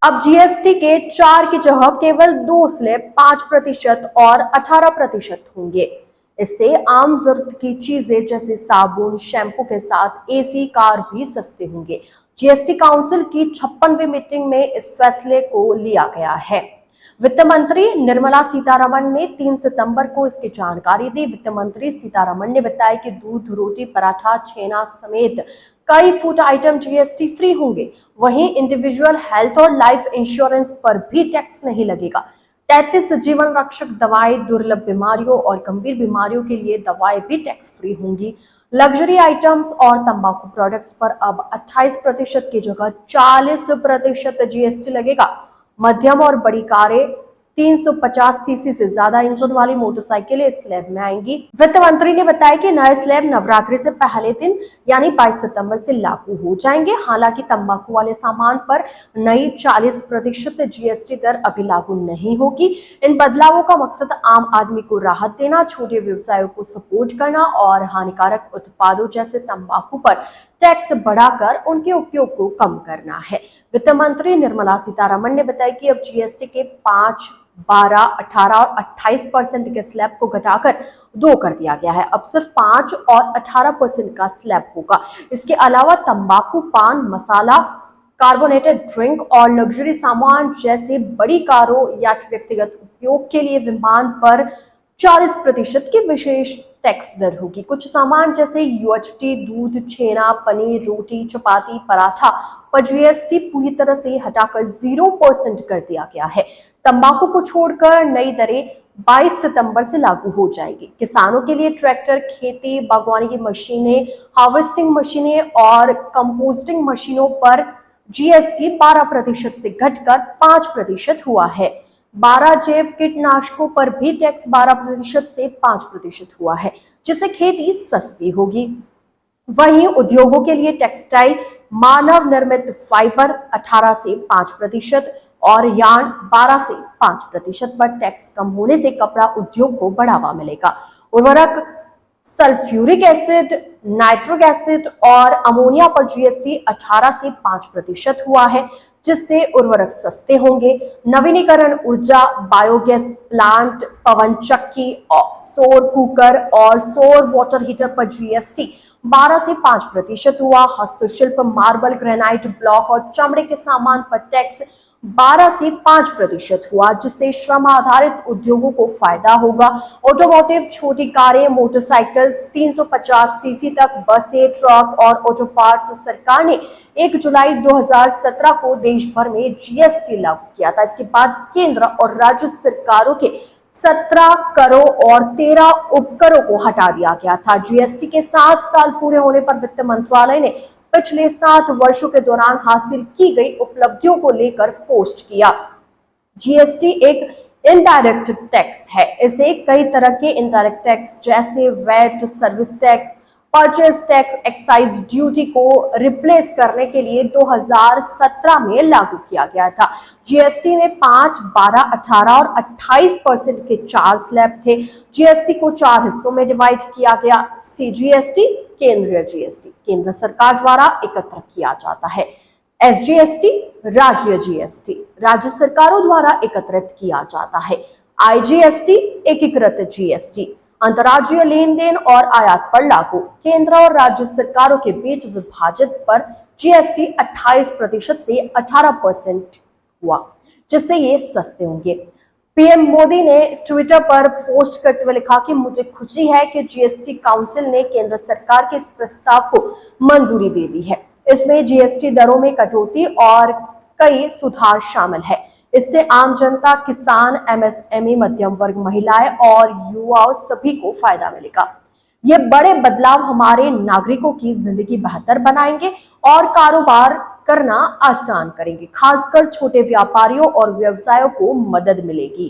अब जीएसटी के 4 की जगह केवल 2 स्लैब 5% और 18% होंगे। इससे आम जरूरत की चीजें जैसे साबुन, शैम्पू के साथ एसी, कार भी सस्ते होंगे। जीएसटी काउंसिल की 56वीं मीटिंग में इस फैसले को लिया गया है। वित्त मंत्री निर्मला सीतारमण ने 3 सितंबर को इसकी जानकारी दी। वित्त मंत्री सीतारमण ने बताया कि दूध, रोटी, पराठा, छेना समेत कई फूड आइटम जीएसटी फ्री होंगे। वहीं इंडिविजुअल हेल्थ और लाइफ इंश्योरेंस पर भी टैक्स नहीं लगेगा। 33 जीवन रक्षक दवाएं, दुर्लभ बीमारियों और गंभीर बीमारियों के लिए दवाएं भी टैक्स फ्री होंगी। लग्जरी आइटम्स और तंबाकू प्रोडक्ट्स पर अब 28% की जगह 40% जीएसटी लगेगा। मध्यम और बड़ी कारें, 350 सीसी से ज्यादा इंजन वाली मोटरसाइकिलें स्लैब में आएंगी। वित्त मंत्री ने बताया कि नए स्लैब नवरात्रि से पहले दिन यानी 22 सितंबर से लागू हो जाएंगे। हालांकि तंबाकू वाले सामान पर नई 40% जीएसटी दर अभी लागू नहीं होगी। इन बदलावों का मकसद आम आदमी को राहत देना, छोटे व्यवसायों को सपोर्ट करना और हानिकारक उत्पादों जैसे तंबाकू पर टैक्स बढ़ाकर उनके उपयोग को कम करना है। वित्त मंत्री निर्मला सीतारमण ने बताया कि अब जीएसटी के 5, 12, 18 और 28% के स्लैब को घटाकर 2 कर दिया गया है। अब सिर्फ 5 और 18% का स्लैब होगा। इसके अलावा तंबाकू, पान मसाला, कार्बोनेटेड ड्रिंक और लग्जरी सामान जैसे बड़ी कारों या व्यक्तिगत उपयोग के लिए विमान पर 40% की विशेष टैक्स दर होगी। कुछ सामान जैसे यूएचटी, दूध, छेना, पनीर, रोटी, चपाती, पराठा पर जीएसटी पूरी तरह से हटाकर 0% कर दिया गया है। तंबाकू को छोड़कर नई दरें 22 सितंबर से लागू हो जाएगी। किसानों के लिए ट्रैक्टर, खेती, बागवानी की मशीनें, हार्वेस्टिंग मशीनें और कंपोस्टिंग मशीनों पर जीएसटी 12% से घटकर 5% हुआ है। 12 जैव कीटनाशकों पर भी टैक्स 12% से 5% हुआ है, जिससे खेती सस्ती होगी। वहीं उद्योगों के लिए टेक्सटाइल, मानव निर्मित फाइबर 18 से 5% और यार्न 12 से 5% पर टैक्स कम होने से कपड़ा उद्योग को बढ़ावा मिलेगा। उर्वरक, सल्फ्यूरिक एसिड, नाइट्रिक एसिड और अमोनिया पर जीएसटी 18 से 5% हुआ है, जिससे उर्वरक सस्ते होंगे। नवीनीकरण ऊर्जा, बायोगैस प्लांट, पवन चक्की, सौर कुकर और सौर वाटर हीटर पर जीएसटी 12 से 5% हुआ। हस्तशिल्प, मार्बल, ग्रेनाइट ब्लॉक और चमड़े के सामान पर टैक्स 12 से 5% हुआ, जिससे श्रम आधारित उद्योगों को फायदा होगा। ऑटोमोटिव, छोटी कारें, मोटरसाइकिल, 350 सीसी तक बसें, ट्रक और ऑटो पार्ट्स सरकार ने 1 जुलाई 2017 को देश भर में जीएसटी लागू किया था। इसके बाद केंद्र और राज्य सरकारों के 17 करों और 13 उपकरों को हटा दिया गया था। जीएसटी के 7 साल पूरे होने पर वित्त मंत्रालय ने पिछले 7 वर्षों के दौरान हासिल की गई उपलब्धियों को लेकर पोस्ट किया। जीएसटी एक इनडायरेक्ट टैक्स है। इसे कई तरह के इनडायरेक्ट टैक्स जैसे VAT, service tax, purchase tax, excise duty को रिप्लेस करने के लिए 2017 में लागू किया गया था। जीएसटी में 5, 12, 18 और 28% के 4 स्लैब थे। जीएसटी को 4 हिस्सों में डिवाइड किया गया। सीजीएसटी, केंद्रीय जीएसटी, केंद्र सरकार द्वारा एकत्र किया जाता है। एसजीएसटी, राज्य जीएसटी, राज्य सरकारों द्वारा एकत्रित किया जाता है। आईजीएसटी, एकीकृत जीएसटी, अंतर्राज्यीय लेन देन और आयात पर लागू। केंद्र और राज्य सरकारों के बीच विभाजित पर जीएसटी 28% से 18% हुआ, जिससे ये सस्ते होंगे। पीएम मोदी ने ट्विटर पर पोस्ट करते हुए लिखा कि मुझे खुशी है कि जीएसटी काउंसिल ने केंद्र सरकार के इस प्रस्ताव को मंजूरी दे दी है। इसमें जीएसटी दरों में कटौती और कई सुधार शामिल है। इससे आम जनता, किसान, एमएसएमई, मध्यम वर्ग, महिलाएं और युवाओं सभी को फायदा मिलेगा। ये बड़े बदलाव हमारे नागरिकों की जिंदगी बेहतर बनाएंगे और कारोबार करना आसान करेंगे। खासकर छोटे व्यापारियों और व्यवसायों को मदद मिलेगी।